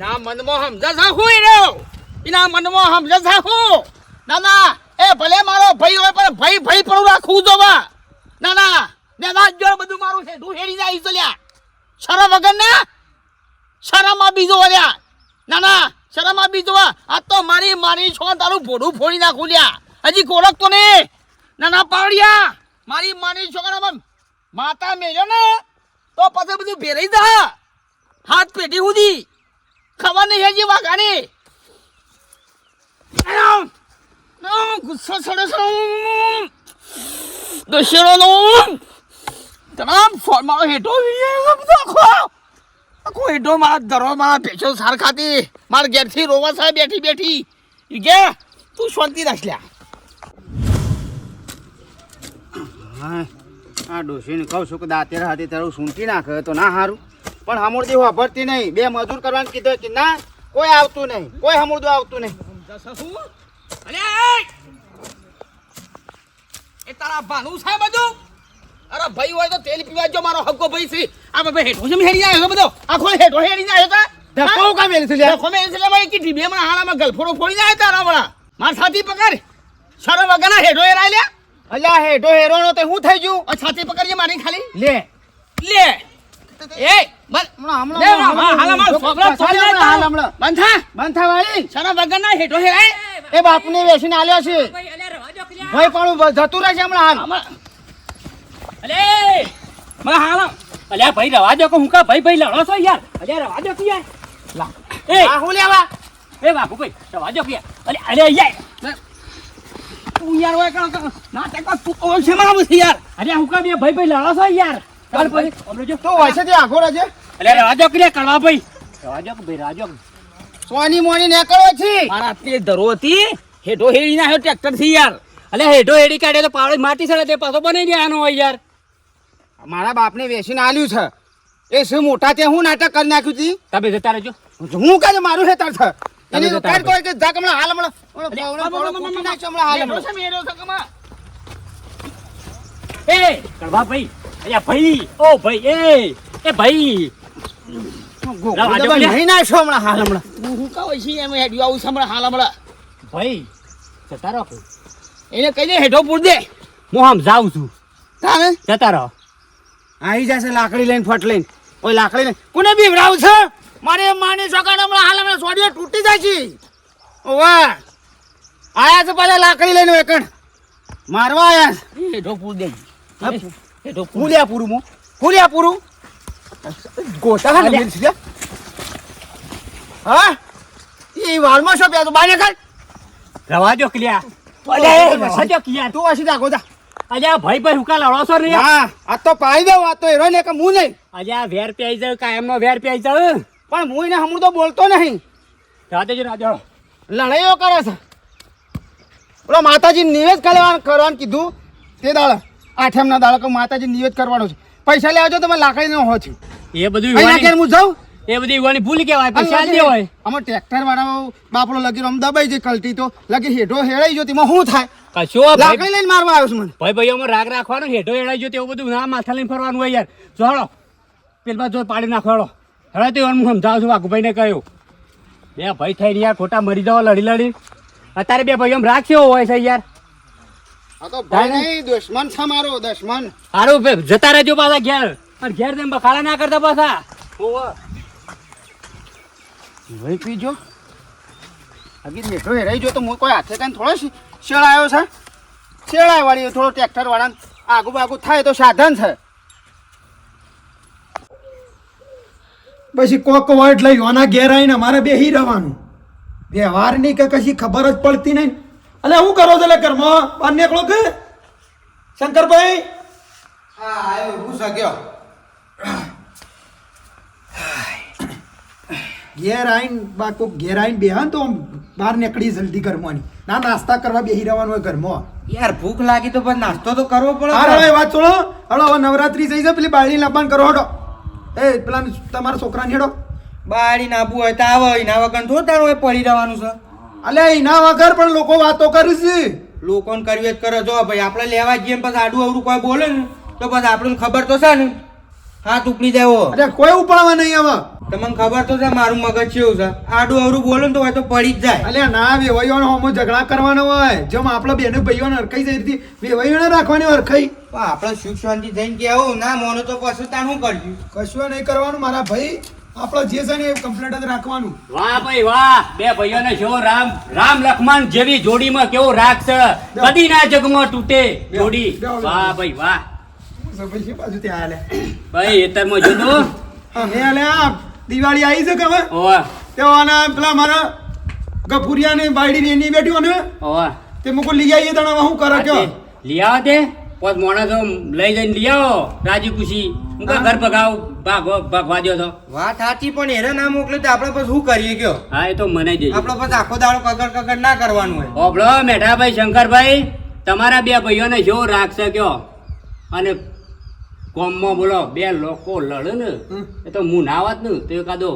ના મનમાં સમજા છે હું રહ્યો એના મનમાં સમજા છે હું ના ના એ ભલે મારો ભાઈ હોય પણ ભાઈ પણ રાખવું જોવા ના ના ના જો બધું મારું છે તું હેડી જાય ચલ્યા શરમ વગર ના શરમમાં બીજો વર્યા ના ના શરમમાં બીજો આ તો મારી છો તારું ભોડું ફોડી નાખું લ્યા હજી કોરકતો ને ના ના પાડ્યા મારી છોકરામાં માતા મેલ્યો ને તો પછી બધું ભેરાઈ જા હાથ પેટી સુધી ખબર નહીં હજી વાઘાની ગુસ્સો ચડે છે દશેરોનો તમામ મારો હેઠો આખો હેઠો મારા ધરો મારા ભેંસો સાર ખાતી મારા ઘેરથી રોવા સાહેબ બેઠી કે તું શાંતિ રાખ લ્યા હા આ ડોશીને કહું છું કે દાંતેર હાથે તારું સૂંટી નાખે તો ના સારું પણ હમુરદી વાપરતી નહીં બે મજૂર કરવાનું કીધું કે ના કોઈ આવતું નહીં કોઈ હમુરદું આવતું નહીં એ તારા ભાનું છે બધું અરે ભાઈ હોય તો તેલ પીવા જો મારો હક્કો ભાઈ છે આ ભાઈ હેઠો છે હેડી આવ્યો બધો આખો હેઠો હેડી જાય તો ધક્કો કા મેલ છે ધક્કો મેલ છે ભાઈ કીધી બે મને હાલામાં ગલફોડો ફોડી જાય તારા વડા માર સાથી પકડ શરમ વગરના હેઠો હેરાય લે અલ્યા હેઠો હેરોનો તો હું થઈ ગયું આ છાતી પકડજે મારી ખાલી લે એ બંધ થા વાળી શરમ વગરના હેઠો હેરાય એ બાપુને વેસીને આલ્યો છે ભાઈ પણ જતું રહેશે હમણાં હાલ અલે મને હાલ અલ્યા ભાઈ રવા દો કે હું કા ભાઈ લડો છો યાર અલ્યા રવા દો કે યાર લા એ આ હું લેવા એ બાપુ ભાઈ રવા દો કે અલે યાર તું યાર ઓય કા ના તે કો તું ઓય છે મારા મુસી યાર અરે હું કા બે ભાઈ લડો છો યાર ચાલ પછી ઓમલો જો તો વૈસે તે આખો રહેજે અલે રવા દો કે કળવા ભાઈ રવા દો કે ભાઈ રાજો સોની મોની ને કરો છે મારા તે ધરો હતી હેઠો હેડી ના ટ્રેક્ટર થી યાર અલે હેઠો હેડી કાઢે તો પાવડો માટી સડે તે પાછો બની જાય આનો હોય યાર મારા બાપને વેસીને આલ્યું છે એ શું મોટા તે હું નાટક કરી નાખ્યું હતી તમે જતા રહેજો હું કાજે મારું હેતર છે એને કાઢ કોઈ કે જા કમળા હાલ હમણાં એ કડવા ભાઈ અલ્યા ભાઈ ઓ ભાઈ એ ભાઈ નહીં નાખશો હમણાં હાલ હમણાં હું કહું છું એમ હેડ્યું આવું હમણાં હાલ હમણાં ભાઈ જતા રહો એને કહી દે હેઠો પૂર દે હું આમ જાઉં છું તાને જતા રહો આવી જશે લાકડી લઈને ફટ લઈને ઓય લાકડી લઈને કોને બીવડાવું છે મારે માની છોકરાને હમણાં હાલ હમણાં સોડીઓ તૂટી જાય છે વાહ આયા છે પાછા લાકડી લઈને વેકણ મારવા આયા હેઠો પૂર દે હેઠો ફૂલ્યા પૂરું ગોટા હા એ વાળમાં શું પ્યા તો બાને કાઢ રવા દો ક્લિયા રવા દો ક્લિયા તું હસી દાખો જા અલ્યા ભાઈ હુકા લડો છો ને હા આ તો પાઈ દઉં આ તો હેરો ને કે હું નહીં અલ્યા વેર પી જાવ કાયમનો વેર પી જાવ પણ હું એને હમણાં તો બોલતો નહીં રાજો લડાઈઓ કરે છે બોલો માતાજી નિવેદ કરવાનું કીધું તે દાળ આઠમના દાળ કે માતાજી નિવેદ કરવાનો છે પૈસા લેવા જો તમે લાકડી ન હો છો એ બધું હું જાઉં એ બધી યુવાની ભૂલ કેવાય પૈસા દે હોય આમાં ટ્રેક્ટર વાળા બાપડો લગી આમ દબાઈ જાય કલટી તો લગી હેઠો હેડાઈ જો તેમાં શું થાય કશો લાકડી લઈને મારવા આવ્યો છું મને ભાઈ અમે રાગ રાખવાનો હેઠો હેડાઈ જો તેવું બધું ના માથા લઈને ફરવાનું હોય યાર જો હળો પેલમાં જો પાડી નાખો હવે તો હું સમજાવું છું વાઘુભાઈ ને કહ્યું બે ભાઈ થઈને યાર ખોટા મરી જાવ લડી અત્યારે બે ભાઈ એમ રાખ્યો હોય છે યાર આ તો ભાઈ નહીં દુશ્મન છે મારો દુશ્મન સારું જતા રહેજો પાછા ઘેર તેમ બખાડા ના કરતા પાછા ભાઈ પીજો હજી હેઠો હેરાઈ જો તો હું કોઈ હાથે કાંઈ થોડો શેળાયો છે શેળાય વાળી થોડો ટ્રેક્ટર વાળા આગુ બાગુ થાય તો સાધન છે પછી કોક વર્ડ લઈ આના ઘેર આવીને મારે બેહી રહેવાનું વ્યવહારની કે કશી ખબર જ પડતી નહીં અલે હું કરો છો ઘરમાં બહાર નીકળો કે શંકરભાઈ હા આવ્યો હું સગ્યો ઘેર આવીને બા કોક ઘેર આવીને બેહા ને તો આમ બહાર નીકળી જલ્દી ઘરમાંની ના નાસ્તા કરવા બેહી રહેવાનું હોય ઘરમાં યાર ભૂખ લાગી તો પણ નાસ્તો તો કરવો પડે હા હવે વાત છોડો હળો હવે નવરાત્રી થઈ છે પેલી બાળી લાવવાનું કરો હડો એ પેલા તમારા છોકરાને હેડો બાળી નાબુ હોય તો આવે એના વગર થોડું તારું હોય પડી રહેવાનું છે અલે એના વગર પણ લોકો વાતો કરે છે લોકોને કરવી જ કરે જો ભાઈ આપણે લેવા જઈએ પછી આડું અવડું કોઈ બોલે ને તો પછી આપણને ખબર તો છે ને હાથ ઉપડી જાય અરે કોઈ ઉપાડવા નહીં હવે તમને ખબર તો છે મારું મગજ કેવું છે, આડું અવરું બોલો ને તો હોય તો પડી જ જાય. અલ્યા ના વેવાઈઓનો હોમો ઝઘડા કરવાનો હોય, જેમ આપણા બેનો ભાઈઓને હરખાઈ જાય રીતે વેવાઈઓને રાખવાની હરખાઈ. પણ આપણે સુખ શાંતિ જઈને કે આવું ના મોનો તો પછી તાર શું કરશું? કશું નહીં કરવાનું મારા ભાઈ, આપણે જે છે ને એ કમ્પ્લેટ જ રાખવાનું. વાહ ભાઈ વાહ, બે ભાઈઓને જો રામ લક્ષ્મણ જેવી જોડીમાં કેવો રાગ છે, કદી ના જગમાં તૂટે જોડી. વાહ ભાઈ વાહ. ભાઈ છે બાજુ ત્યાં આલ્યા ભાઈ એતરમાં જોતો હે અલ્યા દિવાળી આવી છે કે હવે ઓવા તેવાના પેલા મારા ગફુરિયા ને બાયડી ને એની બેઠી ને ઓવા તે મુકો લઈ આવીએ તને હું કરે કયો લઈ આવો તે પોત મોણસો લઈ જઈને લઈ આવો રાજી ખુશી. હું કા ઘર ભગાવ ભાગવા દો તો. વાત સાચી, પણ એને ના મોકલે તો આપણે પછી શું કરીએ કયો? હા એ તો મને જ આપણે પછી આખો દાડો કગર ના કરવાનું હોય. ઓબળો મેઠાભાઈ શંકરભાઈ, તમારા બે ભાઈઓને જો રાખશે કયો, અને કોમમાં બોલો બે લોકો લડે ને એ તો હું ના વાત ને તો એકાદો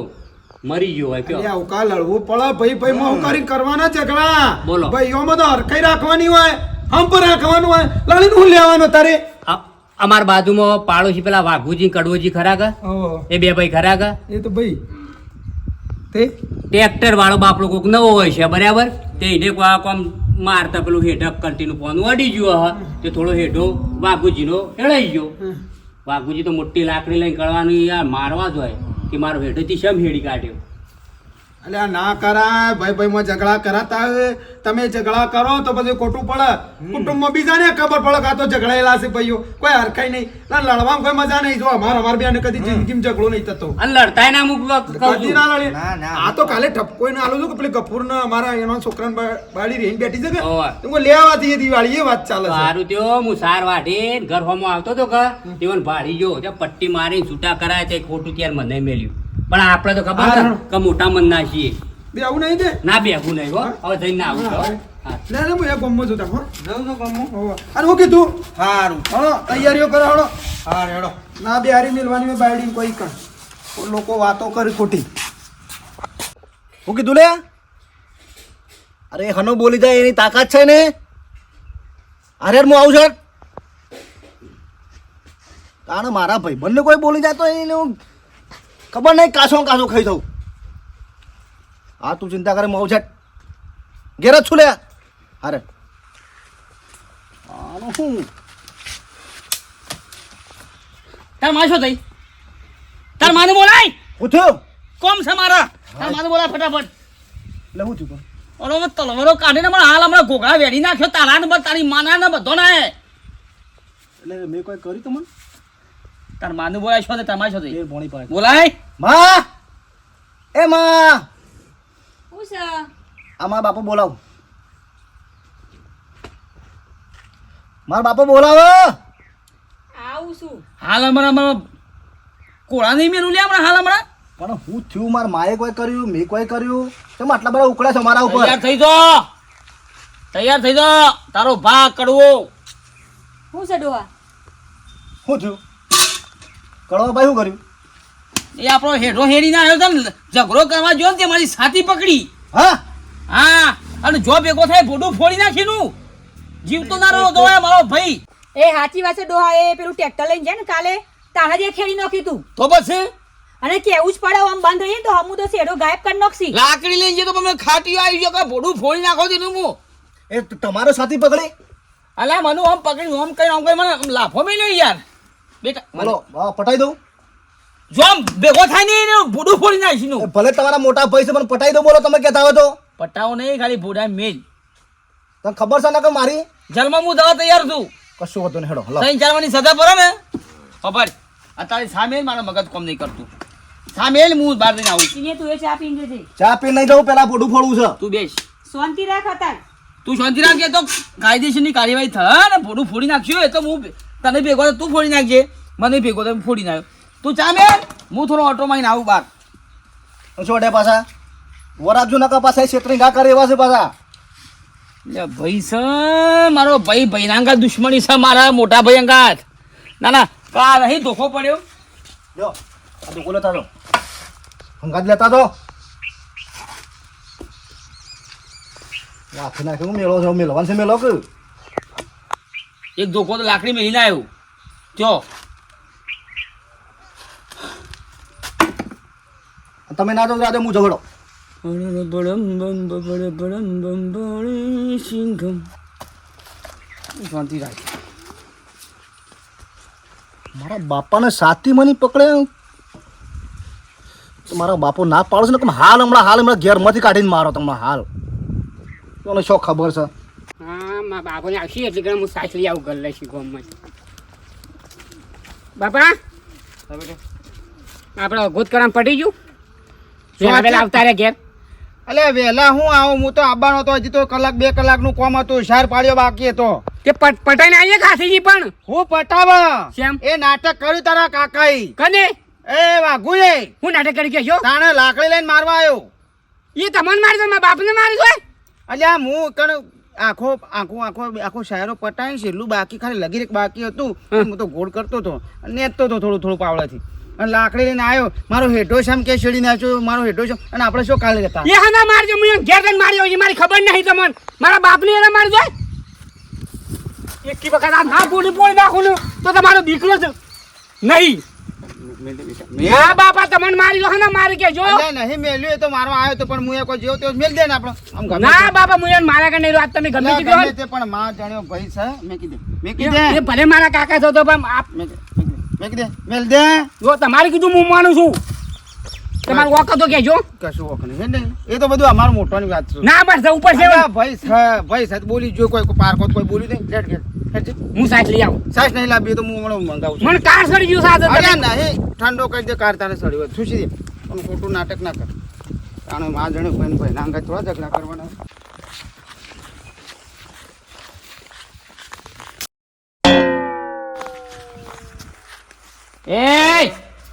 મરી ગયો હોય કયો. અલ્યા ઉકા લડવું પડે ભાઈ ભાઈ માં હું કરી કરવાના ઝઘડા બોલો. ભાઈઓમાં તો હરખાઈ રાખવાની હોય, હમ પર રાખવાનું હોય, લડીને હું લેવાનો તારે. અમાર બાજુમાં પાડોશી પેલા વાઘુજી કડવોજી ખરા કા, એ બે ભાઈ ખરા કા, એ તો ભાઈ તે ટ્રેક્ટર વાળો બાપડો કોક નવો હોય છે બરાબર, તે એને કોમ મારતા પેલું હેઠક કંટીનું પોનું અડી ગયું હ, તે થોડો હેઠો વાઘુજીનો હેળાઈ ગયો. વાઘુજી તો મોટી લાકડી લઈને કરવાનું યાર મારવા જ હોય કે મારો હેઠોથી શમ હેડી કાઢ્યો. અલ્યા ના કરાય ભાઈ ભાઈ માં ઝઘડા કરાતા હોય, તમે ઝઘડા કરો તો પછી ખોટું પડે. કુટુંબમાં બીજાને ખબર પડે કે આ તો ઝઘડાયેલા છે ભાઈઓ, કોઈ હરખાઈ નહીં, ના લડવામાં કોઈ મજા નહીં. જો અમાર બેને કદી જિંદગીમાં ઝઘડો નહીં થતો, અને લડતાય ના મૂકવા કહું કદી છું. ના લડે. ના, ના. આ તો કાલે ઠપકો ને આલું છું કે પેલી ગફુર ને અમારા એનો છોકરાને બાળી રહીને બેઠી છે કે ઓવા. તો હું લેવા જઈએ દિવાળી, એ વાત ચાલે છે. સારું ત્યો હું સાર વાઢી ઘર હોમો આવતો હતો કે તેવન ભાડી ગયો ત્યાં પટ્ટી મારી છૂટા કરાય તે ખોટું ત્યારે મને મેલ્યું. પણ આપણે તો ખબર છે કે મોટા મન ના છીએ, બે આવું નહીં દે ના બેહું નહીં હો, હવે જઈને ના આવું તો. હા. ના ના હું એક ગમમાં જોતા હો. જવું તો ગમું. હોવે. અને હું કીધું સારું. હળો તૈયારીઓ કરો હળો. હા રેડો. ના બે હારી મિલવાની મેં બાયડી કોઈ કણ લોકો વાતો કરી ખોટી. હું કીધું લે, અરે હનો બોલી જાય એની તાકાત છે ને. અરે હું આવું છું કારણ મારા ભાઈ બંને કોઈ બોલી જાય તો એને હું ખબર નહીં કાસો કાસો ખાઈ દઉં. હા તું ચિંતા કરે હું આવું છે, ઘેર જ છું લે. અરે આનું શું તાર માં શું થઈ? તાર માને બોલાય, હું થયું કોમ છે મારા. તાર માને બોલાય ફટાફટ. એટલે હું થયું ઓલો મેં તલવારો કાઢીને હમણાં હાલ હમણાં ઘોઘરા વેડી નાખ્યો, તારા ને તારી માના ને બધો ના. એટલે મેં કોઈ કર્યું તો મને તાર માને બોલાય છો ને તમારે છો થઈ એ ભણી પાડે બોલાય. માં, એ માં, હું છે? આ મારા બાપા બોલાવ, મારા બાપા બોલાવો. આવું છું. હાલ હમણાં કોળા નહીં મેલું લે હમણાં હાલ હમણાં. પણ હું થયું મારા માએ કોઈ કર્યું, મેં કોઈ કર્યું, તમે આટલા બધા ઉકળ્યા છો મારા ઉપર. તૈયાર થઈ જાઓ, તૈયાર થઈ જાઓ. તારો ભાગ કડવો. હું છે ડોહા? શું થયું કડવાભાઈ શું કર્યું? એ આપણો હેઠો હેડી ના આવ્યો તો ને ઝઘડો કરવા જો ને તે મારી છાતી પકડી. હા હા અને જો ભેગો થાય ભોડું ફોડી નાખીનું જીવતો ના રહ્યો તો મારો ભાઈ. એ સાચી વાત છે ડોહા. એ પેલું ટ્રેક્ટર લઈને જાય ને કાલે તારા જે ખેડી નાખ્યું તું, તો બસ અને કેવું જ પડે આમ બંધ રહીએ તો હમું તો શેડો ગાયબ કરી નાખશી. લાકડી લઈને જઈએ તો તમે ખાટી આવી ગયો કે ભોડું ફોડી નાખો દીધું હું. એ તમારો સાથી પકડી અલા મનુ આમ પકડી આમ કઈ મને આમ લાફો મેલ્યો યાર બેટા. બોલો પટાઈ દઉં. જો આમ ભેગો થાય ને એને ભોડું ફોડી નાખીનું. એ ભલે તમારા મોટા ભાઈ છે પણ પટાઈ દઉં બોલો તમે કહેતા હોય તો. પટાવો નહીં ખાલી ભોડા મેલ. તને ખબર છે ને કે મારી જલમાં હું દવા તૈયાર છું. કશું હોતું નહીં હેડો હલો. 3-4 સજા પડે ને ખબર અત્યારે સામે મારા મગજ કોમ નહીં કરતું. સામે હું બહાર જઈને આવું છું. ઈને તું એ ચા પીને જજે. ચા પી નહીં જવું પેલા પોડું ફોડવું છે. તું બેસ, શાંતિ રાખ અત્યારે. તું શાંતિ રાખજે તો કાયદેસરની કાર્યવાહી થાય ને ભોડું ફોડી નાખ્યું એ તો હું તને ભેગો તો તું ફોડી નાખજે, મને ભેગો તો ફોડી નાખ્યો. તું ચા મેલ, હું થોડો ઓટો મારીને આવું બહાર. છોડે પાછા વરાજુ નકા પાછા છેતરી ના કરે એવા છે પાછા. લે ભાઈ છે મારો ભાઈ ભાઈના દુશ્મની છે મારા મોટા ભાઈ અંગાત. ના ના કા નહીં ધોખો પડ્યો. જો આ તો લેતા તો હંગાત લેતા તો રાખી નાખે હું મેળો છો મેળવાનું છે મેળો કે એક ધોખો તો લાકડી મેળીને આવ્યો. જો તમે ના જાઓ રાધે હું ઝઘડો શાંતિ રાખ. મારા બાપાને સાથી મની પકડે તો મારા બાપો ના પાડો છે ને તમે હાલ હમણાં ઘેરમાંથી કાઢીને મારો તમને હાલ તમને શું ખબર છે હા મારા બાપુને આવશે એટલે હું સાસ લઈ આવું ઘર લઈશ ગામમાં. બાપા આપણે અગોત કરવા પડી ગયું વેલા આવતા રે ઘેર. અલે વેલા હું આવું, હું તો આવવાનો હતો, હજી તો કલાક 2 કલાકનું કોમ હતું, શાર પાડ્યો બાકી હતો. તે પટાઈને આવીએ ખાસીજી પણ હું પટાવા શેમ? એ નાટક કર્યું તારા કાકાએ. કને એ વાઘુએ હું નાટક કરી ગયો તાણે લાકડી લઈને મારવા આવ્યો. એ તમને મારી દો મારા બાપને મારી દો. અલ્યા હું કણ આખો શાયરો પટાઈને છેલ્લું બાકી ખાલી લગીરેક બાકી હતું. હું તો ગોળ કરતો હતો, નેતતો હતો થોડું પાવડાથી, અને લાકડી લઈને આવ્યો. મારો હેઠો શામ કે છેડી નાખ્યો, મારો હેઠો શામ. અને આપણે શું કાલે હતા એ હા ના મારજો, હું ઘેર જઈને મારી આવું, મારી ખબર નહીં તમને. મારા બાપને એને મારી દો. એકી વખત આ ના પોડી નાખું ને તો તમારો દીકરો છે નહીં. હા બાપા તમને મારી દો ને મારી કે જો નહીં મેલ્યું, એ તો મારવા આવ્યો તો, પણ હું એ કોઈ જેવો તેવો મેલ દે ને આપણો. આમ ગમે ના બાપા હું એને મારા કે નહીં વાત તમે ગમે તે કહો. ગમે તે, પણ માં જાણ્યો ભાઈ છે. મેં કીધે એ ભલે મારા કાકા છો તો પણ આપ મેં કીધે મેલ દે. જો તમારે કીધું હું માનું છું. તમારું વખત તો કહેજો. કશું વખત નહીં, એ તો બધું અમારું મોટોની વાત છે. ના બસ ઉપર છે અલા ભાઈ સાથે બોલી જો, કોઈ પાર્કો કોઈ બોલી દે. હું સાચ લઈ આવું. સાસ નહીં લાવી તો હું હમણાં મંગાવું છું. મને કાર સડી ગયું સાચ. અરે નહીં, ઠંડો કરી દે કાર, તારે સડી હોય ખુશી દે. પણ ખોટું નાટક ના કર. કારણ માં જણે ભાઈ નાંગા થોડા ઝઘડા કરવાના. એ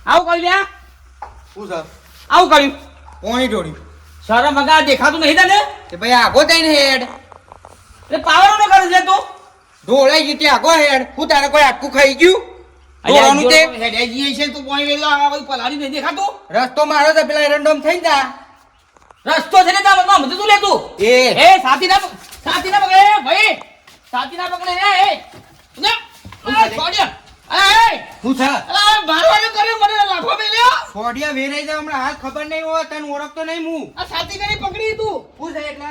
આવું કર્યું લ્યા? શું છે આવું કર્યું? પોણી ઢોળી શરમ વગર દેખાતું નહીં તને? તે ભાઈ આગો થઈને હેડ એટલે પાવર નો કરે છે તું? ઢોળાઈ ગઈ તે આગો હેડ. હું તારે કોઈ આટકું ખાઈ ગયું ઢોળાનું તે હેડેજી છે તું પોણી વેલા આ બધું પલાળી નહીં દેખાતું? રસ્તો મારો તો પેલા એરંડોમ થઈ જા રસ્તો છે ને તારો નામ તું લે તું. એ એ સાથી ના પકડે ભાઈ, સાથી ના પકડે એ ને છોડ્યો. અરે શું છે અરે મારવાનું કર્યું, મને લાફો મેલ્યો. છોડિયા વેરાઈ જાય હમણાં હાલ ખબર નહીં હોય તને ઓળખતો નહીં હું આ સાથી કરી પકડી તું. શું છે એટલે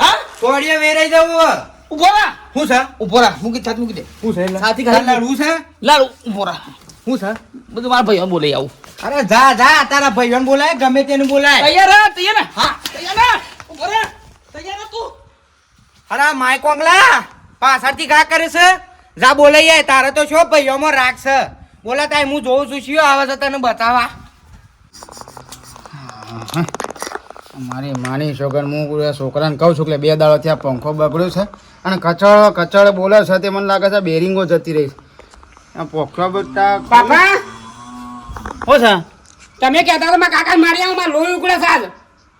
હા છોડિયા વેરાઈ જવું ઉભો રા, શું છે ઉભો રા, મૂકી છાત મૂકી દે. શું છે એટલે સાથી ખાલી લડવું છે લાડુ ઉભો રા. શું છે બધું મારા ભાઈઓ બોલાઈ આવું. અરે જા તારા ભાઈઓને બોલાય ગમે તેને બોલાય તૈયાર ને? હા તૈયાર ને? ઉભો રા, તૈયાર ને તું? અરે માય કોંગલા પાછળથી ઘા કરે છે જા બોલાઈ તારે તો શું ભાઈઓમાં રાખશે બોલા તાય હું જોઉં છું શું આવે છે તને બતાવા મારી માની છોકર હું છોકરાને કહું છું કે 2 દાડોથી આ પંખો બગડ્યો છે અને કચડ બોલે છે. તે મને લાગે છે બેરિંગો જતી રહી. આ પંખો બધા બાપા હો છે. તમે કહેતા હતા મારા કાકા મારી આવું, મારે લોહી ઉકળે સાજ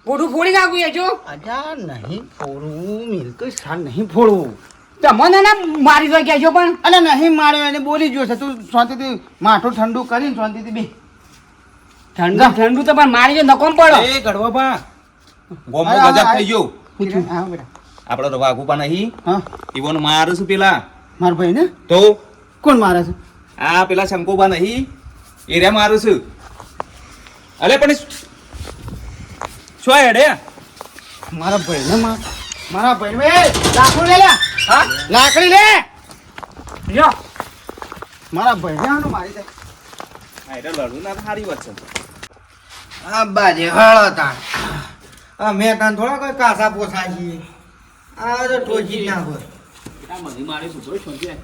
મોઢું ફોડી નાખું એ જો. અજા નહીં ફોડવું, મિલકત સ્થાન નહીં ફોડવું. તમને ના મારી દો કહેજો પણ. અને નહીં માર્યો એને બોલી ગયો છે. તું શાંતિથી માથું ઠંડુ કરીને શાંતિથી બે. ઠંડુ તો પણ મારી જો નકોમ પડો. એ ગઢવા બા ગોમો હા, ગજબ હા, થઈ ગયો હા બેટા. આપડે તો વાઘુપા નહીં હા ઈવોન મારે છું પેલા મારા ભાઈ ને તો કોણ મારે છે? આ પેલા શંકોબા નહીં એરિયા મારું છું અલે પણ શું હેડે મારા ભાઈ ને મારા ભાઈ ને લાકડું લે લે. હા લાકડી લે. લ્યો મારા ભાઈ ને આનું મારી દે. આ એટલે લડવું ના સારી વાત છે આ બાજે હળો તાણ મેં તાન થોડા કોઈ કાસા પોસા છીએ આ તો ટોચી ના હોય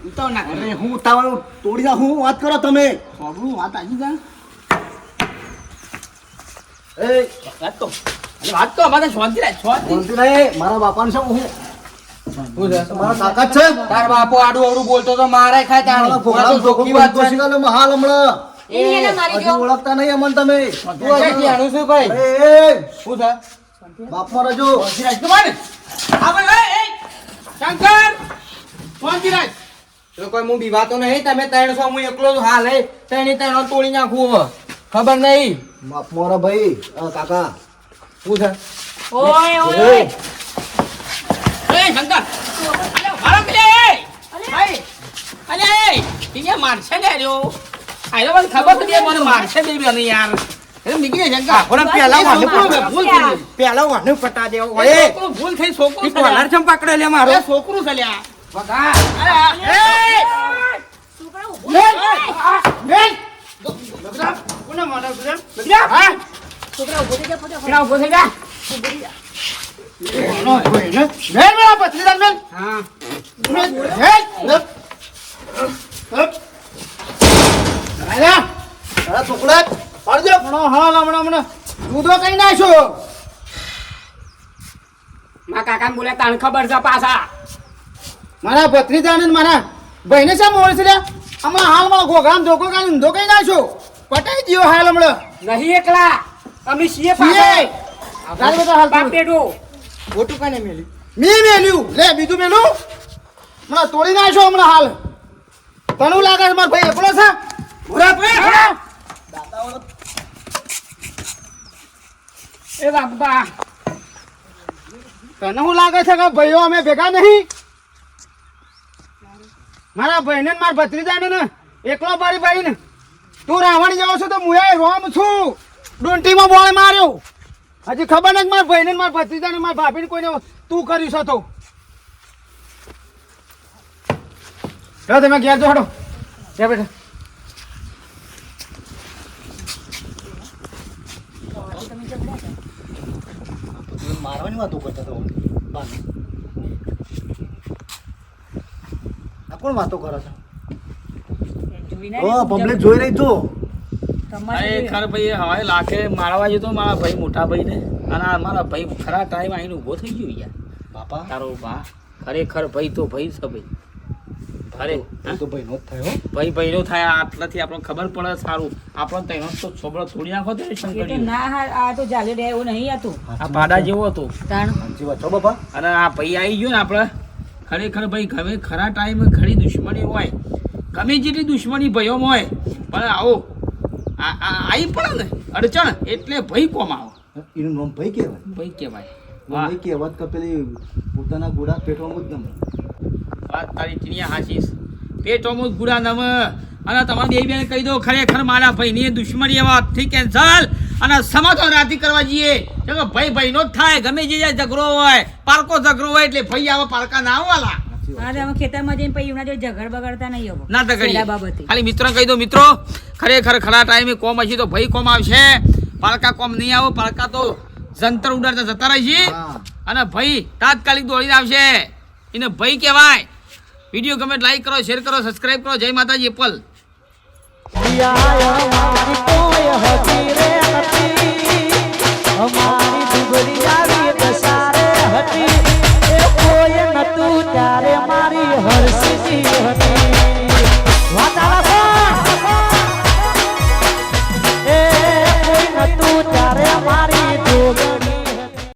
ઉતાવળ ના કરે. અરે હું ઉતાવળ તોડી નાખું વાત કરો તમે છોકરું વાત આવી જાય. એ વાત તો વાત તો અમારે શાંતિ રાખ, શાંતિ. બોલતી નહીં મારા બાપાને શું હું મારા કાકા જ છે તાર બાપો આડું અવડું બોલતો તો મારે ખાય તાણી મારા આ તો ચોખ્ખી વાત છે હાલ હમણાં એને મારી હજી દો. ઓળખતા નહીં અમન તમે આનું શું ભાઈ એ શું છે બાપમાં રહેજો શાંતિ રાખ તો મારે. હા ભાઈ એ શંકર શાંતિ રાખ. તો કોઈ હું બીવાતો નહીં તમે 300 હું એકલો જ હાલ હે 300 તોડી નાખું હવે ખબર નહીં બાપમાં રહે ભાઈ કાકા શું છે ઓય ઓય એ શંકર અલે ભાડો કે એ ભાઈ અલે એ મારશે ને રહ્યો. આયરો મને ખબર તો બે મને મારશે બે બેન યાર એ નીકળી જાય શંકા પણ પેલા વાને છોકરું ભૂલ થઈ ગઈ. પેલા વાને પટા દેવો એ ઓય છોકરું ભૂલ થઈ છોકરું ઈ કોલર ચમ પકડે લે મારો એ છોકરું છે લ્યા વગા અરે આ, એ છોકરા ઊભો બેન! બેન! કોને મારો છે હા? છોકરા ઊભો થઈ જા ફટાફટ. પેલા ઊભો થઈ જા. ઊભો થઈ જા. બેન, મારા પત્નીદાર બેન. હા બેન, બેન. અરે છોકરા પાડજો હમણાં દૂધો કઈ નાખ્યો મારા કાકાને બોલ્યા તાણ ખબર છે પાછા મારા ભત્રીજાને ને મારા ભાઈને શા મોડ છે લ્યા? હમણાં હાલમાં ઘોઘામ ધોકો કાઢી ઊંધો કઈ નાખ્યો પટાઈ ગયો હાલ હમણાં નહીં એકલા અમે છીએ છીએ. તારે બધા હાલ બાપ બેટો ખોટું કાને મેલી મી મેલ્યું લે બીજું મેલું હમણાં તોડી નાખ્યો હમણાં હાલ તને લાગે છે મારો ભાઈ એકલો છે ભૂરા ભાઈ એ બાપા તને શું લાગે છે કે ભાઈઓ અમે ભેગા નહીં મારા ભાઈને ને મારા ભત્રીજાને ને એકલો બારી બારીને તું રાવણ જાવ છો તો હું એ રોમ છું ડુંટીમાં બોળ માર્યો હજી ખબર નથી મારા ભાઈને ને મારા ભત્રીજાને મારા ભાભીને કોઈને તું કર્યું છે તો ચાલો તમે ઘેર જો હડો ત્યાં બેઠા મારવાની વાતો કરતા હતા બાને. આ કોણ વાતો કરે છે જોઈને ઓ પબ્લિક જોઈ રહી તો તમારે અરે ખર ભાઈ હવે લાખે મારવા જતો મારા ભાઈ મોટા ભાઈ ને અને આ મારા ભાઈ ખરા ટાઈમ આવીને ઊભો થઈ ગયો યાર બાપા તારો બા ખરેખર ભાઈ તો ભાઈ છે ભાઈ અરે એ તો ભાઈનો જ થયો ભાઈ ભાઈનો થાય આટલાથી આપણને ખબર પડે સારું આપણને તેનો તો છોકરો તોડી નાખો તો એ તો શંકર ના હા આ તો ચાલે રે એવું નહીં હતું આ પાડા જેવો હતો તાણ સાચી વાત છો બાપા અને આ ભાઈ આવી ગયો ને આપણે ખરેખર ભાઈ ગમે ખરા ટાઈમે ઘણી દુશ્મની હોય ગમે જેટલી દુશ્મની ભાઈઓમાં હોય પણ આવો આવી પડે ને અડચણ એટલે ભાઈ કોમ આવો એનું નામ ભાઈ કહેવાય ભાઈ કહેવાય ભાઈ કહેવત કે પેલી પોતાના ગોળા પેટવામાં જ નમે વાત તારી ટીનિયા હાચીસ પેટોમાં જ ગુડા નમ અને તમારે બે બેન કહી દો ખરેખર મારા ભાઈની દુશ્મની એવા થી કેન્સલ અને સમાધાન રાતી કરવા જઈએ જો ભાઈ ભાઈનો જ થાય ગમે જે ઝઘડો હોય પારકો ઝઘડો હોય એટલે ભાઈ આવા પારકા ના આવવાલા હા તો અમે ખેતરમાં જઈને પછી એમના જોડે ઝઘડ બગાડતા નહીં હવે ના તો પેલા કરીએ બાબતે ખાલી મિત્રો કહી દો મિત્રો ખરેખર ખરા ટાઈમે કોમ હશે તો ભાઈ કોમ આવશે પારકા કોમ નહીં આવો પારકા તો જંતર ઉડાડતા જતા રહેશે અને ભાઈ તાત્કાલિક દોડીને આવશે એને ભાઈ કહેવાય વિડીયો ગમે લાઈક કરો શેર કરો સબસ્ક્રાઇબ કરો જય માતાજી એપલ ત્યારે મારી હર્ષિતી હતી